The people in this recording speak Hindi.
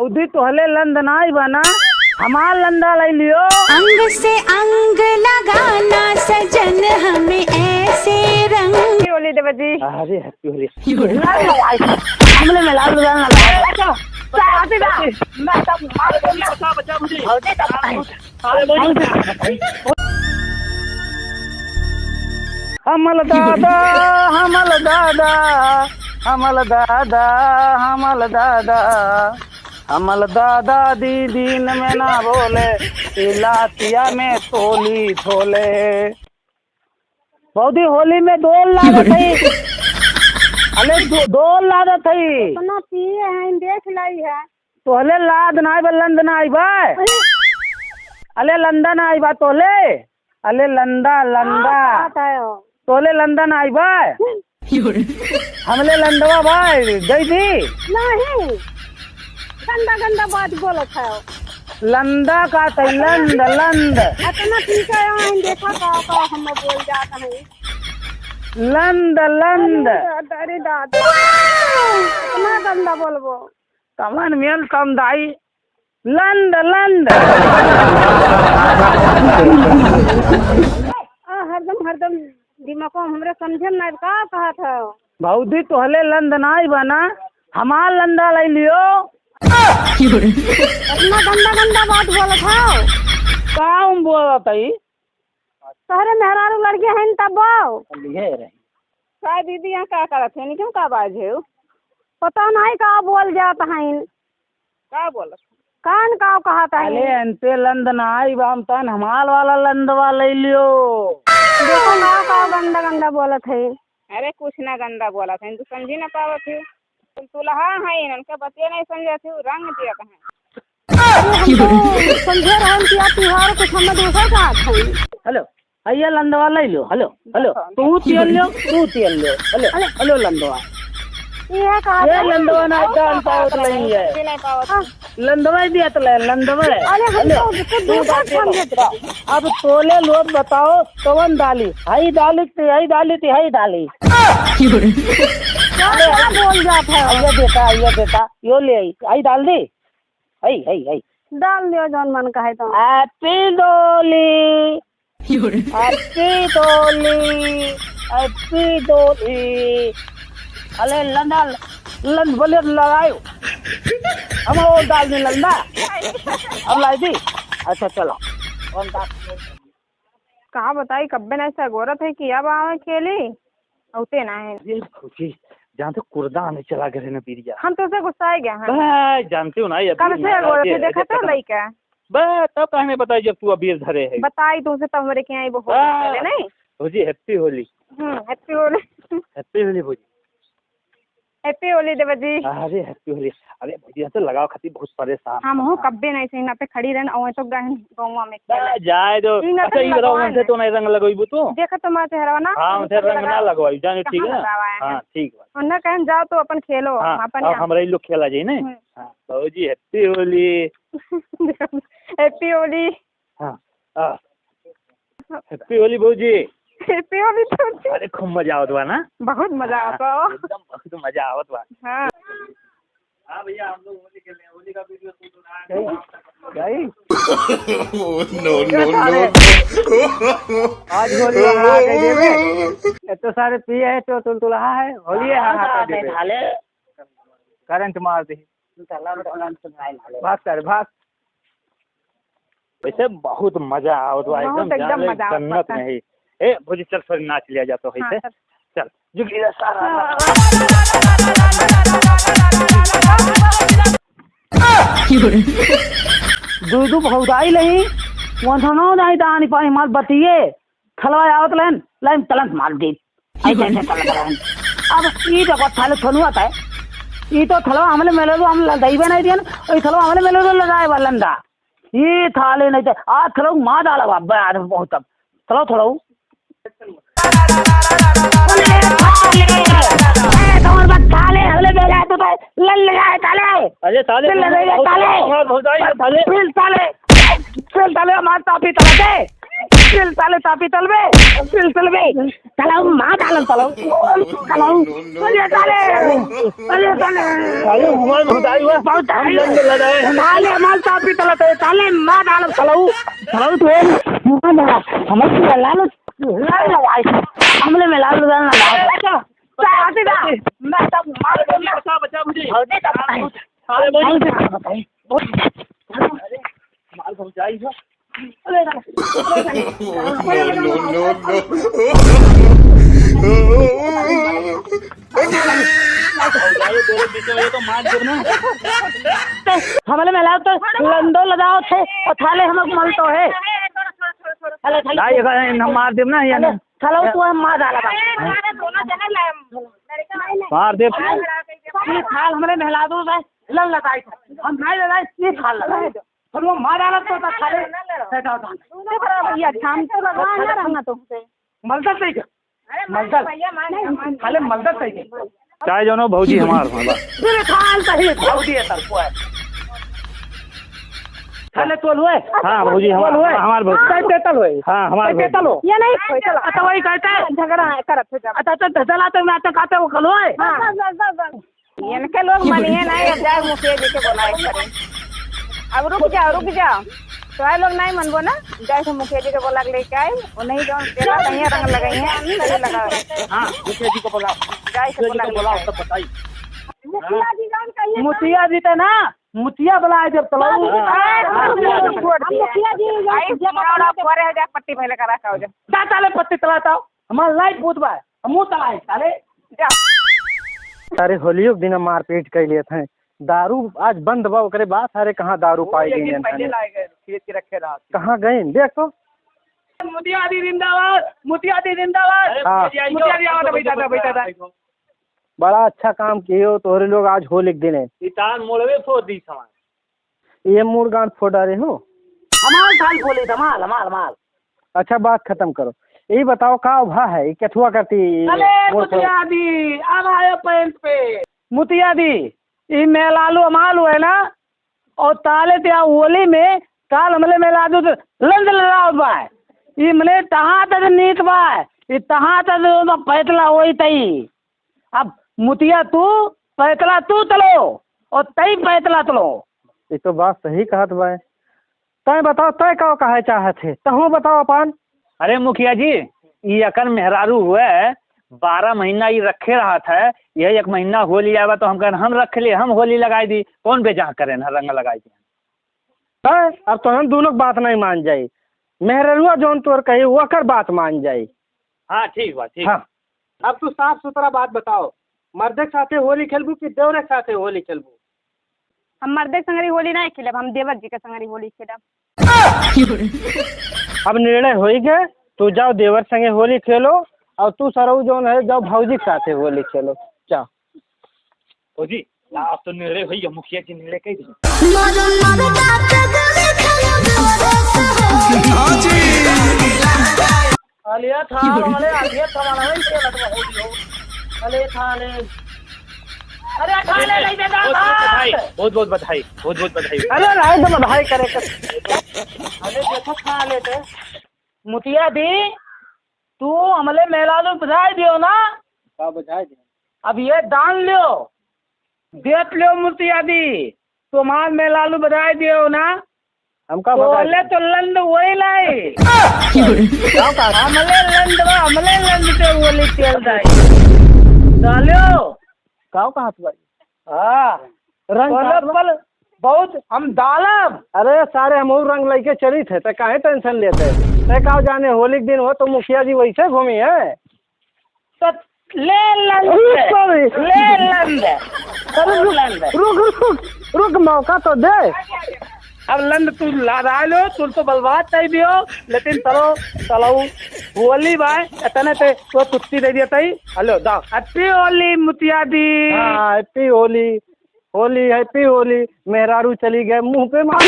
उदी तोहले लंद नाई बना हमार लंदा ले लियो। अंग से अंग लगाना सजन हमें ऐसे रंग। होली देव जी। अरे हैप्पी होली। हमले में लाल लगाना लगा। हमल दादा हमल दादा हमल दादा हमल दादा हमल दादा दीदी न में ना बोले लातिया में तोली थोले। बहुदी होली में डोल लागत है। अरे डोल लागत है। इतना पिए हैं देख लाई है। तोहले लाद नाई बा लंद नाई बा। अले लंदा नाई बा तोले। अले लंदा लंदा तोले लंदा नाई बा। हमले लंदवा भाई गई थी नहीं गंदा गंदा बात बोलत है। लंदा का लंद लंद इतना ठीक है यहाँ देखा का हम बोल जाता है लंद लंद। अरे दादा इतना गंदा बोलबो तमन मेल कम दाई लंद लंद। हरदम दिमाग हमरे समझे नहीं का कहा था। भौजी तोहले लंद नाई बना हमार लंदा ले लियो। इतना गंदा गंदा बात बोलत है। काम बोलत है तोहरे मेहरारू लड़के हैं तब लिए रही। का दीदी यहाँ क्या करत है क्यों का बाज है पता नहीं का बोल जाता है का बोलत कान का कहता है। अले अंते लंद नाई बाम तन हमाल वाला लंदवा ले लियो। देखो ना का गंदा गंदा बोलत है। अरे कुछ ना गंदा बोलत है तू समझी ना पावत है। तुम तुलहा है इनके बतिया नहीं समझे थे रंग दिया कहाँ समझे रहन किया त्योहार कुछ हमें दूसरा का है। हेलो भैया लंदवा ले लो। हेलो हेलो तू तेल लो तू तेल लो। हेलो हेलो लंदवा ये का ये लंदवा ना जान पावत नहीं है। नहीं पावत लंदवा दिया तो ले लंदवा। अरे हम तो दूसरा समझे। अब तोले लोग बताओ कौन डाली हई डाली हई डाली। क्या बोल जाता है। ये बेटा यो ले आई डाल दी हई हई हई डाल दियो जौन मन का है तो। हैप्पी डोली हैप्पी डोली हैप्पी डोली। अरे लंदा लंद बोले लगायो हम वो डाल दे लंदा अब लाई दी। अच्छा चलो कहा बताई कब्बे ना ऐसा गोरत है कि अब आवे खेली औते ना है। ये भौजी जहाँ तो कुर्दा आने चला गए ना पीरिया हम तो से गुस्सा गया हैं। जानते हो ना ये कब से गोरत है देखा तो लइका बस तब कहने बताई जब तू अबीर धरे है बताई तुमसे तब हमरे के आई वो पहले नहीं। भौजी happy Holi. Happy Holi happy Holi भौजी। हैप्पी होली देव जी। अरे हैप्पी होली। अरे भैया तो लगाओ खाती बहुत परेशान हम हो कब्बे नहीं से ना पे खड़ी रहन और तो गहन गांव में जाए दो। अच्छा ये बताओ हमसे तो नहीं रंग लगोइबू तो देखा तो मैं चेहरा ना। हां हमसे रंग ना लगवाई जाने ठीक है। हां ठीक है और ना कहन जाओ तो अपन खेलो अपन हमरे लोग खेला जाए ना। हां भौजी हैप्पी होली हैप्पी होली। हां हैप्पी होली भौजी हैप्पी होली तो। अरे खूब मजा आवत बा ना। बहुत मजा आता एकदम बहुत मजा आवत बा। हां हां भैया हम लोग होली खेल रहे हैं। होली का वीडियो शूट हो रहा है गई नो आज होली हरा के देवे तो सारे पिए है तो तुलहा है होली हरा के देवे करंट मार दे भाग कर भाग। वैसे बहुत मजा आवत बा एकदम जन्नत नहीं। ए भौजी चल थोड़ी नाच लिया जा तो है चल जुगली सारा दूधू भौदाई नहीं वंधनो नहीं दानी पाई माल बतिए खलवा आवत लेन लाइन तलंत मार दी आई जैसे तलंत रहन। अब ई तो थाले थनु आता है ई तो थलवा हमले मेले लो हम दईबे नहीं दियन ओई थलवा हमले मेले लो लगाए बलंदा ये थाले नहीं थे आ थलो मां डाला बाबा यार बहुत अब थलो थलो तोर बात थाले हमले बेगा तो लल लगाए थाले। अरे थाले थाले थाले फिर थाले मार तापी तलते तिल ताले तापी तलबे तिल तलबे तलाऊ मां डालन तलाऊ तलाऊ चलिए ताले अरे हमारे भौजाई हुआ बहुत लंड लगाए ताले माल तापी तलते ताले मां डालन तलाऊ तलाऊ तो मां डाला हमसे लालो लगाई हमले में लालो डालना आते दा मैं सब मार बचा बचा मुझे होते तब अरे बताइए माल भौजाई हुआ तो मार देना हमले में लाओ तो लंदो लगाओ थे और थाले हमको मल तो है हम मार देव ना या थालो तो हम मार डाला मार देव ये थाल हमले नहला दो भाई लन लगाई हम नहीं लगाई ये थाल लगाए और वो मार डाला तो थाले सेटा था भैया शाम को लगा ना रहना तुमसे मलदर सही मलदर थाले मलदर सही चाहे जो भौजी हमार मेरे थाल सही भौजी है सर को है थाले तोल हुए हाँ भौजी हमार भौजी कैसे तल हुए हाँ हमार भौजी चलो ये नहीं चलो अच्छा वही कहते हैं झगड़ा करत हो जा अच्छा अच्छा चला तो मैं तो कहते वो खलो है इनके लोग मानिए नहीं अब जाए मुखिया जी के बुलाए करें अब रुक जाओ तो आए लोग नहीं मनबो ना जाए तो मुखिया जी के बोला लेके आए वो नहीं जो तेरा कहीं रंग लगाई है नहीं लगा हाँ मुखिया जी को बुलाओ जाए से बोला बुलाओ सब बताइए मुखिया जी जान कहिए मुतिया जी थे ना मुतिया बुलाए जब तलाऊ मुखिया जी आई जमाना परे जा पट्टी पहले करा का हो जा ता ताले पत्ती तलाता हमार लाइट पूतबा हमू तलाए ताले जा सारे होलियो के दिन मारपीट कर लिए थे दारू आज बंद बा ओकरे बाद सारे कहाँ दारू पाई गई पहले लाए गए खरीद के रखे रहा कहाँ गए देख तो मुतिया दी जिंदाबाद मुतिया दी जिंदाबाद हाँ। मुतिया दी आवाज बैठा था बड़ा अच्छा काम किए हो तोहरे लोग आज होली के दिन है इतान मोड़वे फोड़ दी समान ये मुर्गान फोड़ा रहे हो हमार थाल बोले धमाल हमाल माल अच्छा बात खत्म करो यही बताओ का भा है ये कथुआ करती अरे मुतिया दी अब आयो पैंट पे मुतिया दी ये मेलालू अमाल हुए ना और ताले त्या होली में काल हमले मेलादू तो लंद लड़ाओ बा ये मने तहाँ तक नीत बा ये तहाँ तक पैतला वही तई अब मुतिया तू पैतला तू तलो और तई पैतला तलो ये तो बात सही कहत बा तय बताओ तय का कहे चाहे थे तहु बताओ अपन अरे मुखिया जी ये अकन मेहरारू हुए 12 महीना ये रखे रहा था यही 1 महीना होली आवा तो हम रख लिए हम होली लगाई दी कौन बेजा करे ना रंग लगाई दी तय अब तो हम दोनों बात नहीं मान जाई मेहरुआ जोन तोर कही वो कर बात मान जाई हाँ ठीक बा ठीक हाँ अब तू साफ सुथरा बात बताओ मर्दे के साथे होली खेलबू कि देवरे के साथे होली खेलबू हम मर्दे संगरी होली नहीं खेलब हम देवर जी के संगरी होली खेलब अब निर्णय हो ही गए तू जाओ देवर संगे होली खेलो और तू सरऊ जोन है जाओ भौजी के साथे होली खेलो जाओ भौजी अब तो निर्णय हुई मुखिया जी निर्णय कही दी अलिया था वाले आलिया था वाला नहीं खेला तो होली हो अले थाले अरे थाले नहीं देता बहुत बहुत बधाई बहुत बहुत बधाई अरे राय तो बधाई करे अरे देखो खा लेते मुतिया दी तू हमले मेलालू बधाई दियो ना का बधाई दे अब ये दान लियो देख लियो मुतिया दी तुम्हार मेलालू बधाई दियो ना हमका बोले तो लंड वही लाई हमले लंड पे बोली चल जाए डालियो काव कहाँ से भाई हाँ रंग पल बहुत हम डालब अरे सारे हम रंग लेके चली थे तो काहे टेंशन लेते ते का जाने होली के दिन हो तो मुखिया जी वैसे घूमी है तो ले लंड ले लंड रुक रुक रुक मौका तो दे अब लंड तू लड़ा लो तू तो बलबाद नहीं दियो लेकिन चलो होली भाई इतने ते तो तुत्ती दे दिया तई हेलो दा हैप्पी होली मुतिया दी हाँ हैप्पी होली होली हैप्पी होली मेहरारू चली गए मुंह पे मार